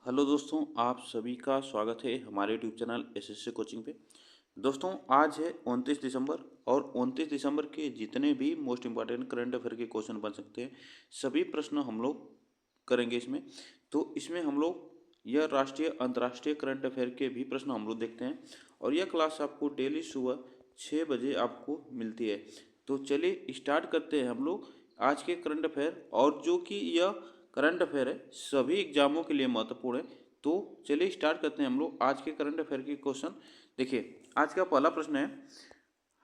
Hello दोस्तों, आप सभी का स्वागत है हमारे यूट्यूब चैनल एसएससी कोचिंग पे। दोस्तों, आज है 29 दिसंबर और 29 दिसंबर के जितने भी मोस्ट इम्पॉर्टेंट करंट अफेयर के क्वेश्चन बन सकते हैं, सभी प्रश्न हम लोग करेंगे इसमें। तो इसमें हम लोग यह राष्ट्रीय अंतर्राष्ट्रीय करंट अफेयर के भी प्रश्न हम लोग देखते हैं और यह क्लास आपको डेली सुबह 6 बजे आपको मिलती है। तो चलिए स्टार्ट करते हैं हम लोग आज के करंट अफेयर, और जो कि यह करंट अफेयर है सभी एग्जामों के लिए महत्वपूर्ण है। तो चलिए स्टार्ट करते हैं हम लोग आज के करंट अफेयर के क्वेश्चन। देखिए, आज का पहला प्रश्न है,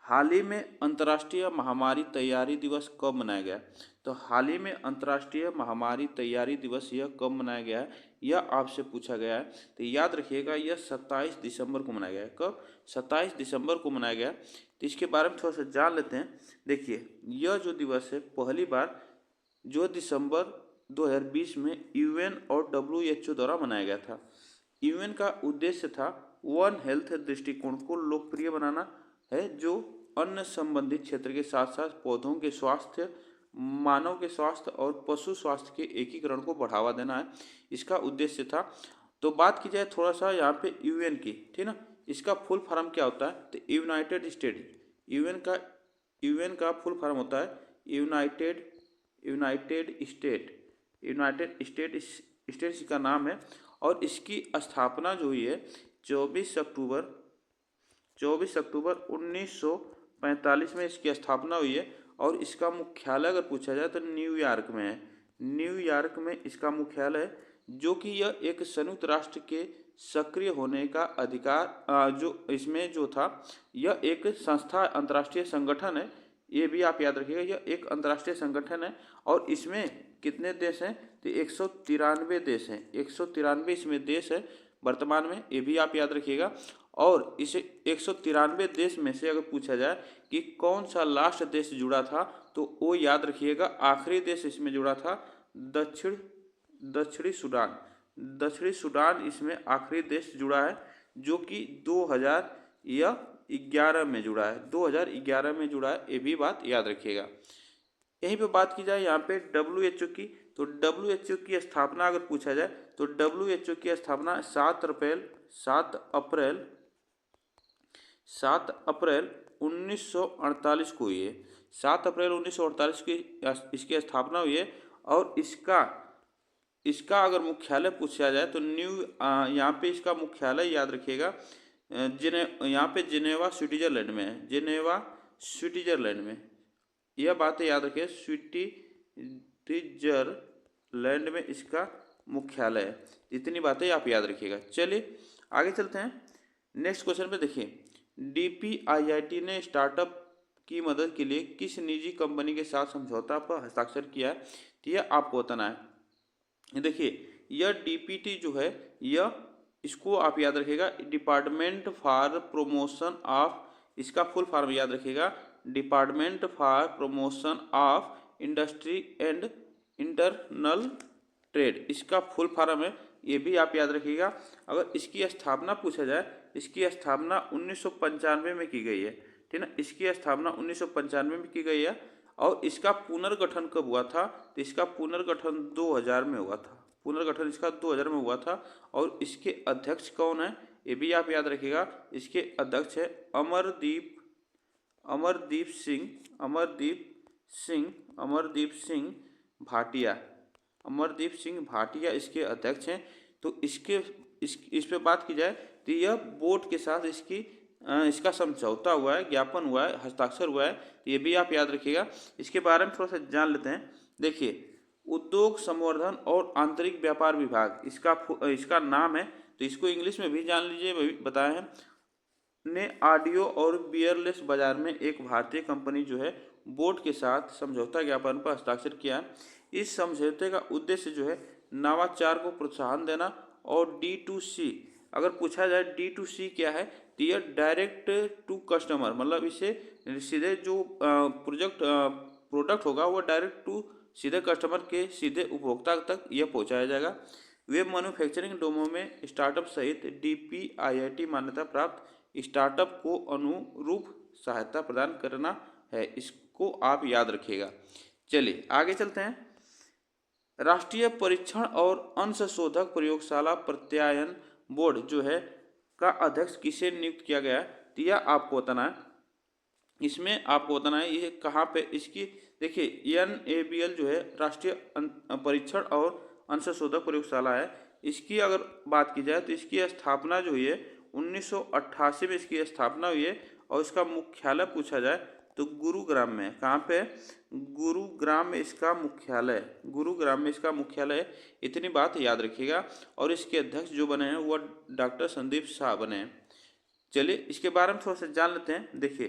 हाल ही में अंतर्राष्ट्रीय महामारी तैयारी दिवस कब मनाया गया? तो हाल ही में अंतर्राष्ट्रीय महामारी तैयारी दिवस यह कब मनाया गया है, यह आपसे पूछा गया है। तो याद रखिएगा, यह 27 दिसंबर को मनाया गया है। कब? 27 दिसंबर को मनाया गया। तो इसके बारे में थोड़ा सा जान लेते हैं। देखिए, यह जो दिवस है पहली बार जो दिसंबर 2020 में यूएन और डब्ल्यूएचओ द्वारा मनाया गया था। यूएन का उद्देश्य था वन हेल्थ दृष्टिकोण को लोकप्रिय बनाना है, जो अन्न संबंधित क्षेत्र के साथ साथ पौधों के स्वास्थ्य, मानव के स्वास्थ्य और पशु स्वास्थ्य के एकीकरण को बढ़ावा देना है, इसका उद्देश्य था। तो बात की जाए थोड़ा सा यहाँ पे यूएन की, ठीक ना, इसका फुल फॉर्म क्या होता है? तो यूनाइटेड स्टेट, यूएन का फुल फॉर्म होता है United United state United state states का नाम है। और इसकी स्थापना जो हुई है 24 अक्टूबर 1945 में इसकी स्थापना हुई है। और इसका मुख्यालय अगर पूछा जाए तो न्यूयॉर्क में है। न्यूयॉर्क में इसका मुख्यालय है, जो कि यह एक संयुक्त राष्ट्र के सक्रिय होने का अधिकार जो इसमें जो था, यह एक संस्था अंतर्राष्ट्रीय संगठन है। ये भी आप याद रखिएगा, यह एक अंतर्राष्ट्रीय संगठन है। और इसमें कितने देश हैं? तो 193 देश हैं। 193 इसमें देश है वर्तमान में, ये भी आप याद रखिएगा। और इसे 193 देश में से अगर पूछा जाए कि कौन सा लास्ट देश जुड़ा था, तो वो याद रखिएगा आखिरी देश इसमें जुड़ा था दक्षिणी सूडान। दक्षिणी सूडान इसमें आखिरी देश जुड़ा है, जो कि 2011 में जुड़ा है। 2011 में जुड़ा है, ये भी बात याद रखिएगा। यहीं पे बात की जाए यहाँ पे डब्ल्यूएचओ की, तो डब्ल्यूएचओ की स्थापना अगर पूछा जाए तो डब्ल्यूएचओ की स्थापना 7 अप्रैल 1948 को हुई है। 7 अप्रैल 1948 की इसकी स्थापना हुई है। और इसका अगर मुख्यालय पूछा जाए तो यहाँ पे इसका मुख्यालय याद रखिएगा, यहाँ पे जिनेवा स्विट्जरलैंड में है। जिनेवा स्विट्जरलैंड में, यह बातें याद रखिए, स्विट्जरलैंड में इसका मुख्यालय है। इतनी बातें आप याद रखिएगा। चलिए आगे चलते हैं नेक्स्ट क्वेश्चन पे। देखिए, डीपीआईआईटी ने स्टार्टअप की मदद के लिए किस निजी कंपनी के साथ समझौता पर हस्ताक्षर किया है? तो यह आपको बताना है। देखिए, यह डीपीटी जो है, यह इसको आप याद रखिएगा, डिपार्टमेंट फॉर प्रमोशन ऑफ, इसका फुल फॉर्म याद रखिएगा, department for promotion of industry and internal trade, इसका फुल फॉर्म है। ये भी आप याद रखिएगा। अगर इसकी स्थापना पूछा जाए, इसकी स्थापना 1995 में की गई है, ठीक ना। इसकी स्थापना 1995 में की गई है। और इसका पुनर्गठन कब हुआ था? तो इसका पुनर्गठन 2000 में हुआ था। पुनर्गठन इसका 2000 में हुआ था। और इसके अध्यक्ष कौन है, ये भी आप याद रखिएगा। इसके अध्यक्ष है अमरदीप सिंह भाटिया। अमरदीप सिंह भाटिया इसके अध्यक्ष हैं। तो इस पे बात की जाए तो यह बोर्ड के साथ इसका समझौता हुआ है, ज्ञापन हुआ है, हस्ताक्षर हुआ है। ये भी आप याद रखिएगा। इसके बारे में थोड़ा सा जान लेते हैं। देखिए, उद्योग संवर्धन और आंतरिक व्यापार विभाग इसका नाम है। तो इसको इंग्लिश में भी जान लीजिए, वही बताए हैं। ने ऑडियो और वायरलेस बाजार में एक भारतीय कंपनी जो है बोर्ड के साथ समझौता ज्ञापन पर हस्ताक्षर किया है। इस समझौते का उद्देश्य जो है नवाचार को प्रोत्साहन देना। और D2C अगर पूछा जाए, D2C क्या है? तो यह डायरेक्ट टू कस्टमर, मतलब इसे सीधे जो प्रोडक्ट होगा वो डायरेक्ट टू सीधे कस्टमर के सीधे उपभोक्ता तक यह पहुंचाया जाएगा। वेब मैन्युफैक्चरिंग डोमो में स्टार्टअप सहित डीपीआईआईटी मान्यता प्राप्त स्टार्टअप को अनुरूप सहायता प्रदान करना है। इसको आप याद रखिएगा। चलिए आगे चलते हैं। राष्ट्रीय परीक्षण और अंशशोधक प्रयोगशाला प्रत्यायन बोर्ड जो है का अध्यक्ष किसे नियुक्त किया गया है, तो यह आपको बताना है। इसमें आपको बताना है ये कहाँ पे इसकी, देखिए NABL जो है राष्ट्रीय परीक्षण और अंशशोधक प्रयोगशाला है। इसकी अगर बात की जाए तो इसकी स्थापना जो हुई है 1988 में इसकी स्थापना हुई है, और इसका मुख्यालय पूछा जाए तो गुरुग्राम में है। कहाँ पे? गुरुग्राम में इसका मुख्यालय है, गुरुग्राम में इसका मुख्यालय है। इतनी बात याद रखिएगा। और इसके अध्यक्ष जो बने हैं वह डॉक्टर संदीप शाह बने हैं। चलिए इसके बारे में थोड़ा सा जान लेते हैं। देखिए,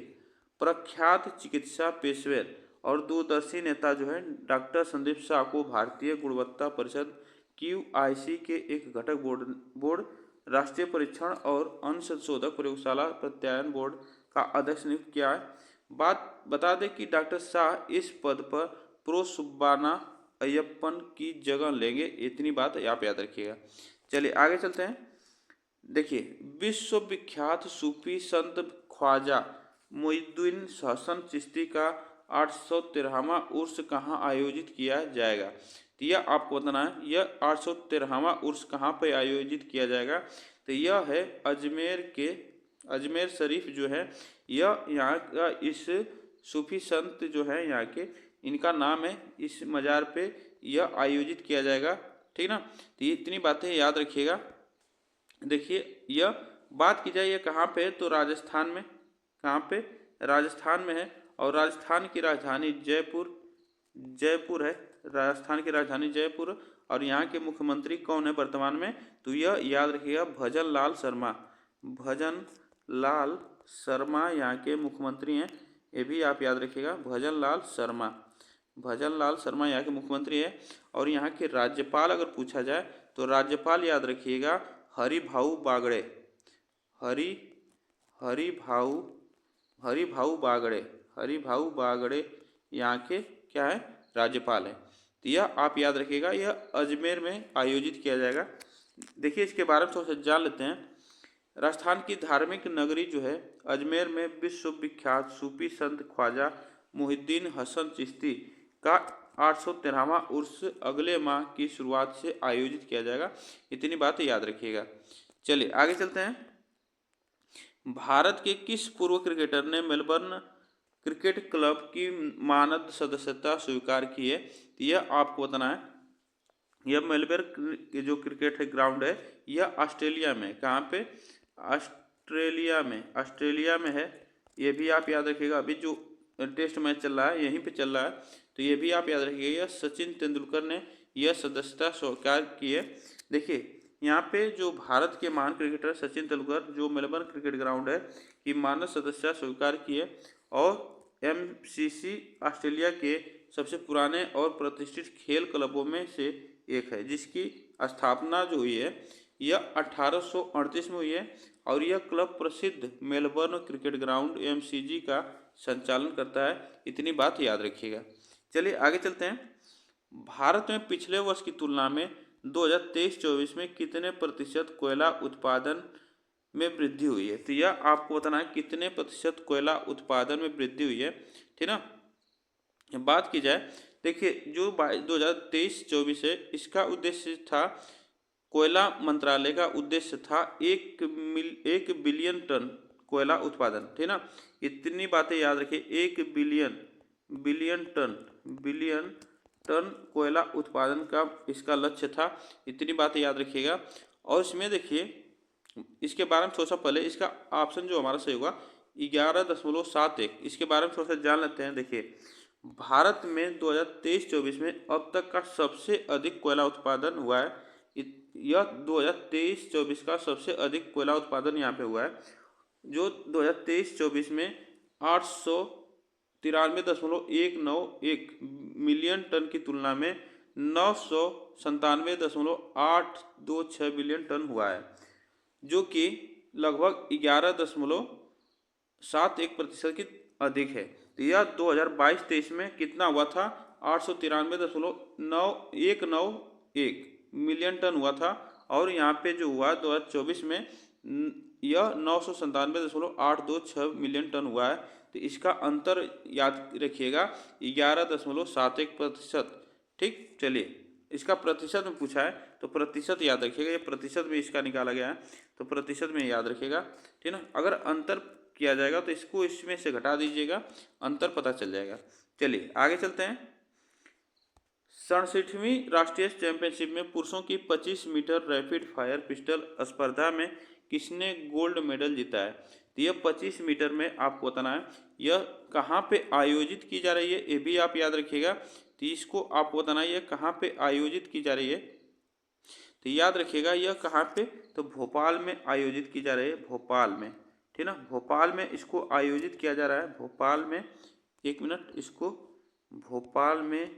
प्रख्यात चिकित्सा पेशेवर और दूरदर्शी नेता जो है डॉक्टर संदीप शाह को भारतीय गुणवत्ता परिषद QIC के एक घटक बोर्ड राष्ट्रीय परीक्षण और अंशशोधक प्रयोगशाला प्रत्यायन बोर्ड का अध्यक्ष नियुक्त किया है। बात बता दें कि डॉक्टर शाह इस पद पर प्रो सुब्बाना अय्यप्पन की जगह लेंगे। इतनी बात आप याद रखिएगा। चलिए आगे चलते हैं। देखिए, विश्वविख्यात सूफी संत ख्वाजा मोइनुद्दीन हसन चिश्ती का 813वां उर्स कहाँ आयोजित किया जाएगा, तो यह आपको बताना है। यह 813वां उर्स कहाँ पर आयोजित किया जाएगा, तो यह है अजमेर शरीफ जो है, यह यहाँ का इस सूफी संत जो है यहाँ के, इनका नाम है, इस मज़ार पे यह आयोजित किया जाएगा। ठीक ना, तो ये इतनी बातें याद रखिएगा। देखिए, यह बात की जाए ये कहाँ पे है, तो राजस्थान में। कहाँ पे? राजस्थान में है। और राजस्थान की राजधानी जयपुर है। राजस्थान की राजधानी जयपुर। और यहाँ के मुख्यमंत्री कौन है वर्तमान में, तो यह याद रखिएगा, भजन लाल शर्मा यहाँ के मुख्यमंत्री हैं। ये भी आप याद रखिएगा, भजन लाल शर्मा यहाँ के मुख्यमंत्री है। और यहाँ के राज्यपाल अगर पूछा जाए तो राज्यपाल याद रखिएगा हरिभाऊ बागड़े यहाँ के क्या है, राज्यपाल है। तो यह आप याद रखिएगा, यह अजमेर में आयोजित किया जाएगा। देखिए इसके बारे में थोड़ा सा जान लेते हैं। राजस्थान की धार्मिक नगरी जो है अजमेर में विश्वविख्यात सूफी संत ख्वाजा मोइनुद्दीन हसन चिश्ती का 813वां उर्स अगले माह की शुरुआत से आयोजित किया जाएगा। इतनी बातें याद रखिएगा। चलिए आगे चलते हैं। भारत के किस पूर्व क्रिकेटर ने मेलबर्न क्रिकेट क्लब की मानद सदस्यता स्वीकार की है, यह आपको बताना है। यह मेलबर्न जो क्रिकेट है ग्राउंड है, यह ऑस्ट्रेलिया में। कहाँ पे? ऑस्ट्रेलिया में है। ये भी आप याद रखिएगा। अभी जो टेस्ट मैच चल रहा है यहीं पे चल रहा है, तो ये भी आप याद रखिएगा। सचिन तेंदुलकर ने यह सदस्यता स्वीकार की है। देखिए यहाँ पे जो भारत के महान क्रिकेटर सचिन तेंदुलकर जो मेलबर्न क्रिकेट ग्राउंड है की मानद सदस्यता स्वीकार की है। और MCC ऑस्ट्रेलिया के सबसे पुराने और प्रतिष्ठित खेल क्लबों में से एक है, जिसकी स्थापना जो हुई है यह 1838 में हुई है। और यह क्लब प्रसिद्ध मेलबर्न क्रिकेट ग्राउंड MCG का संचालन करता है। इतनी बात याद रखिएगा। चलिए आगे चलते हैं। भारत में पिछले वर्ष की तुलना में 2023-24 में कितने प्रतिशत कोयला उत्पादन में वृद्धि हुई है, तो यह आपको बताना है कितने प्रतिशत कोयला उत्पादन में वृद्धि हुई है। ठीक ना, बात की जाए, देखिए जो 2023-24 है इसका उद्देश्य था, कोयला मंत्रालय का उद्देश्य था 1 बिलियन टन कोयला उत्पादन। ठीक ना, इतनी बातें याद रखिए। 1 बिलियन टन कोयला उत्पादन का इसका लक्ष्य था। इतनी बातें याद रखिएगा। और इसमें देखिए इसके बारे में थोड़ा सा पहले इसका ऑप्शन जो हमारा सही होगा 11.71। इसके बारे में थोड़ा सा जान लेते हैं। देखिए भारत में 2023-24 में अब तक का सबसे अधिक कोयला उत्पादन हुआ है। यह 2023-24 का सबसे अधिक कोयला उत्पादन यहाँ पे हुआ है, जो 2023-24 में 893.191 मिलियन टन की तुलना में 997.826 बिलियन टन हुआ है, जो कि लगभग 11.71% की अधिक है। तो यह 2022-23 में कितना हुआ था? 893.191 मिलियन टन हुआ था। और यहाँ पे जो हुआ 2024 में यह 997.826 मिलियन टन हुआ है। तो इसका अंतर याद रखिएगा 11.71%। ठीक, चलिए इसका प्रतिशत में पूछा है तो प्रतिशत याद रखिएगा, ये प्रतिशत में इसका निकाला गया है तो प्रतिशत में याद रखिएगा, ठीक है ना। अगर अंतर किया जाएगा तो इसको इसमें से घटा दीजिएगा, अंतर पता चल जाएगा। चलिए आगे चलते हैं। 67वीं राष्ट्रीय चैंपियनशिप में पुरुषों की 25 मीटर रैपिड फायर पिस्टल स्पर्धा में किसने गोल्ड मेडल जीता है? तो यह 25 मीटर में आपको बताना है यह कहाँ पे आयोजित की जा रही है, ये भी आप याद रखिएगा। तो इसको आपको बताना है यह कहाँ पे आयोजित की जा रही है, तो याद रखिएगा यह कहाँ पे, तो भोपाल में आयोजित की जा रही है, भोपाल में, ठीक ना, भोपाल में इसको आयोजित किया जा रहा है, भोपाल में, एक मिनट, इसको भोपाल में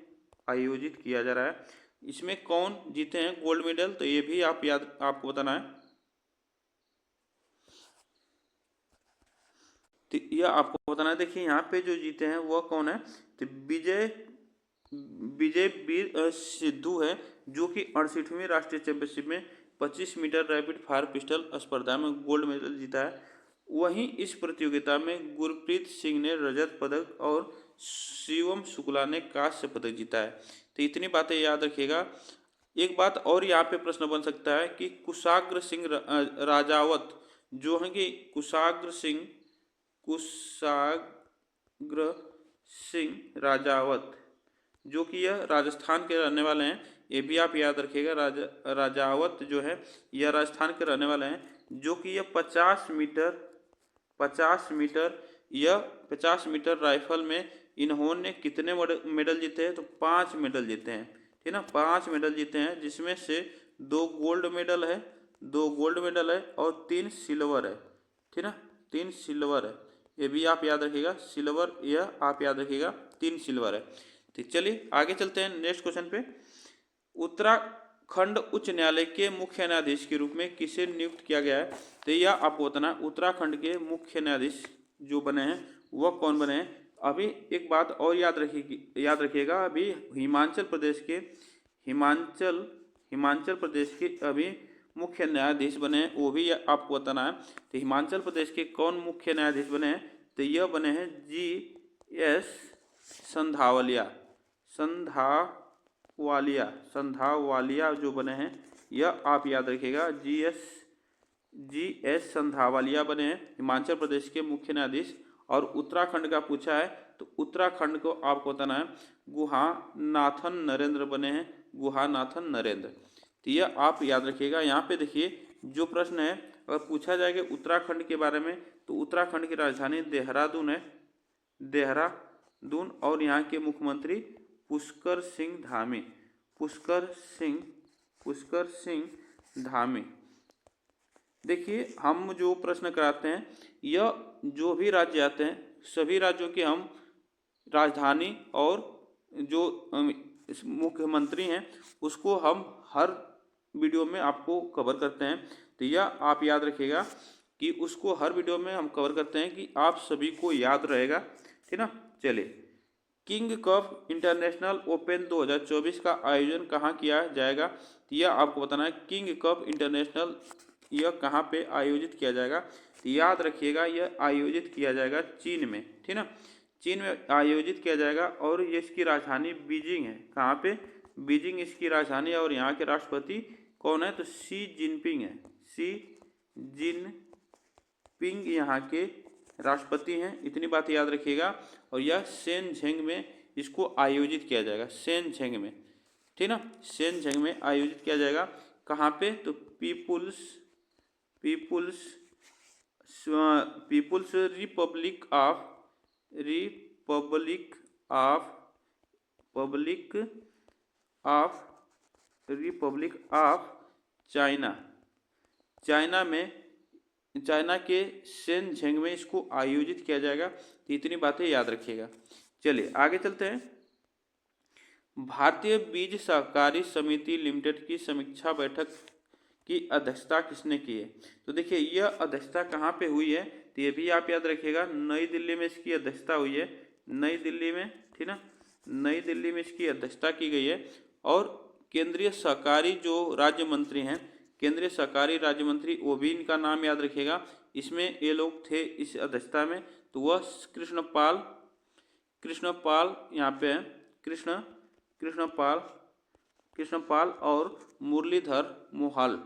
आयोजित किया जा रहा है। इसमें कौन जीते हैं गोल्ड मेडल, तो ये भी आप याद आपको बताना है, तो यह आपको बताना है। देखिए यहाँ पे जो जीते हैं वह कौन है, तो विजय वीर सिद्धू है, जो कि 68वीं राष्ट्रीय चैंपियनशिप में 25 मीटर रैपिड फायर पिस्टल स्पर्धा में गोल्ड मेडल जीता है। वहीं इस प्रतियोगिता में गुरप्रीत सिंह ने रजत पदक और शिवम शुक्ला ने कांस्य पदक जीता है। तो इतनी बातें याद रखिएगा। एक बात और यहाँ पे प्रश्न बन सकता है कि कुशाग्र सिंह राजावत जो है कि कुशाग्र सिंह राजावत जो कि यह राजस्थान के रहने वाले हैं, ये भी आप याद रखिएगा। राजावत जो है यह राजस्थान के रहने वाले हैं, जो कि यह 50 मीटर राइफल में इन्होंने कितने मेडल जीते हैं, तो 5 मेडल जीते हैं, ठीक ना, 5 मेडल जीते हैं, जिसमें से 2 गोल्ड मेडल है और 3 सिल्वर है, ठीक ना, 3 सिल्वर है, ये भी आप याद रखिएगा, सिल्वर, यह आप याद रखिएगा 3 सिल्वर है। तो चलिए आगे चलते हैं नेक्स्ट क्वेश्चन पे। उत्तराखंड उच्च न्यायालय के मुख्य न्यायाधीश के रूप में किसे नियुक्त किया गया है, तो यह आपको बताना है उत्तराखंड के मुख्य न्यायाधीश जो बने हैं वह कौन बने हैं। अभी एक बात और याद रखिएगा, अभी हिमाचल प्रदेश के अभी मुख्य न्यायाधीश बने हैं, वो भी आपको बताना है। तो हिमाचल प्रदेश के कौन मुख्य न्यायाधीश बने हैं, तो यह बने हैं GS संधावालिया जो बने हैं, यह आप याद रखिएगा, GS संधावालिया बने हैं हिमाचल प्रदेश के मुख्य न्यायाधीश। और उत्तराखंड का पूछा है तो उत्तराखंड को आपको बताना है गुहानाथन नरेंद्र बने हैं, गुहानाथन नरेंद्र। तो यह आप याद रखिएगा। यहाँ पे देखिए जो प्रश्न है, अगर पूछा जाएगा उत्तराखंड के बारे में तो उत्तराखंड की राजधानी देहरादून है, देहरादून, और यहाँ के मुख्यमंत्री पुष्कर सिंह धामी। देखिए हम जो प्रश्न कराते हैं, यह जो भी राज्य आते हैं सभी राज्यों के हम राजधानी और जो मुख्यमंत्री हैं उसको हम हर वीडियो में आपको कवर करते हैं। तो यह आप याद रखिएगा कि उसको हर वीडियो में हम कवर करते हैं कि आप सभी को याद रहेगा, ठीक ना। चलिए, किंग कप इंटरनेशनल ओपन 2024 का आयोजन कहाँ किया जाएगा, तो यह आपको बताना है किंग कप इंटरनेशनल यह कहाँ पे आयोजित किया जाएगा। तो याद रखिएगा यह आयोजित किया जाएगा चीन में, ठीक ना, चीन में आयोजित किया जाएगा। और ये इसकी राजधानी बीजिंग है, कहाँ पे, बीजिंग इसकी राजधानी। और यहाँ के राष्ट्रपति कौन है, तो शी जिनपिंग है, शी जिनपिंग यहाँ के राष्ट्रपति हैं, इतनी बात याद रखिएगा। और यह शेनझेंग में इसको आयोजित किया जाएगा, शेनझेंग में, ठीक ना, शेनझेंग में आयोजित किया जाएगा। कहाँ पे, तो पीपुल्स रिपब्लिक ऑफ चाइना के शेनझेंग में इसको आयोजित किया जाएगा। तो इतनी बातें याद रखिएगा। चलिए आगे चलते हैं। भारतीय बीज सहकारी समिति लिमिटेड की समीक्षा बैठक की अध्यक्षता किसने की है, तो देखिए यह अध्यक्षता कहाँ पे हुई है, तो ये भी आप याद रखिएगा, नई दिल्ली में इसकी अध्यक्षता हुई है, नई दिल्ली में, ठीक ना, नई दिल्ली में इसकी अध्यक्षता की गई है। और केंद्रीय सहकारी जो राज्य मंत्री हैं, केंद्रीय सहकारी राज्य मंत्री, वो भी इनका नाम याद रखिएगा, इसमें ये लोग थे इस अध्यक्षता में, तो वह कृष्णपाल यहाँ पे हैं, कृष्णपाल और मुरलीधर मोहल,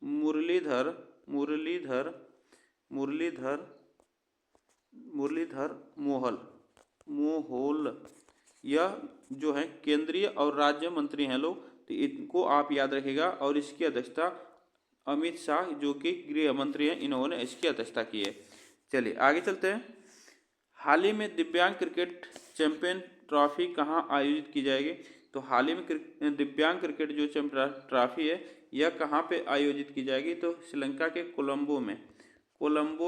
मुरलीधर मुरलीधर मुरलीधर मुरलीधर मोहोल यह जो है केंद्रीय और राज्य मंत्री हैं लोग, तो इनको आप याद रखिएगा। और इसकी अध्यक्षता अमित शाह जो कि गृह मंत्री हैं, इन्होंने इसकी अध्यक्षता की है। चलिए आगे चलते हैं। हाल ही में दिव्यांग क्रिकेट चैंपियन ट्रॉफी कहाँ आयोजित की जाएगी? तो हाल ही में दिव्यांग क्रिकेट जो चैंपियन ट्रॉफी है यह कहाँ पे आयोजित की जाएगी? तो श्रीलंका के कोलंबो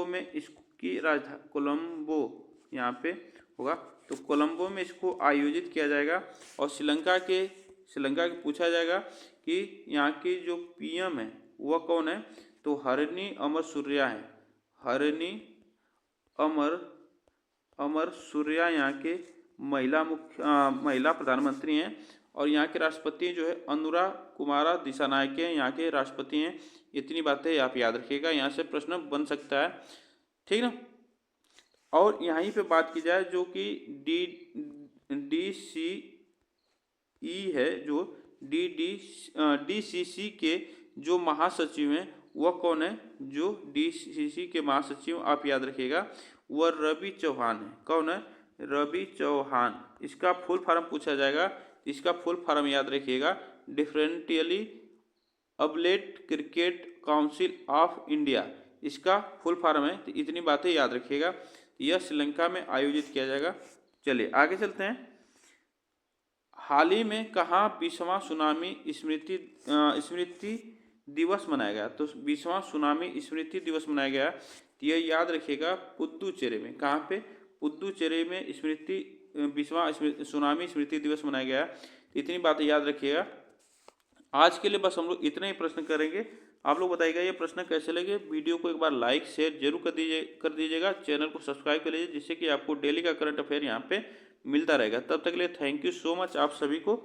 में इसकी राजधानी कोलंबो यहाँ पे होगा, तो कोलंबो में इसको आयोजित किया जाएगा। और श्रीलंका के पूछा जाएगा कि यहाँ की जो पीएम है वह कौन है? तो हरिनी अमर सूर्या है। हरिनी अमर सूर्या यहाँ के महिला प्रधानमंत्री हैं। और यहाँ के राष्ट्रपति जो है अनुरा कुमारा दिसानायक हैं, यहाँ के राष्ट्रपति हैं। इतनी बातें आप याद रखिएगा, यहाँ से प्रश्न बन सकता है, ठीक ना। और यहीं पे बात की जाए जो कि DCE है, जो DCC के जो महासचिव हैं वह कौन है? जो DCC के महासचिव आप याद रखिएगा वह रवि चौहान है। कौन है? रवि चौहान। इसका फुल फॉर्म पूछा जाएगा, इसका फुल फॉर्म याद रखिएगा, differentially abled cricket council of India, इसका फुल फॉर्म है। तो इतनी बातें याद रखिएगा, यह श्रीलंका में आयोजित किया जाएगा। चलिए आगे चलते हैं। हाल ही में कहाँ 20वां सुनामी स्मृति दिवस मनाया गया? तो 20वां सुनामी स्मृति दिवस मनाया गया, तो यह याद रखिएगा पुद्दुचेरी में। कहाँ पे? पुद्दुचेरी में 20वां सुनामी स्मृति दिवस मनाया गया। इतनी बातें याद रखिएगा। आज के लिए बस हम लोग इतने ही प्रश्न करेंगे। आप लोग बताइएगा ये प्रश्न कैसे लगे। वीडियो को एक बार लाइक शेयर जरूर कर दीजिएगा। चैनल को सब्सक्राइब कर लीजिए, जिससे कि आपको डेली का करंट अफेयर यहाँ पे मिलता रहेगा। तब तक के लिए थैंक यू सो मच आप सभी को।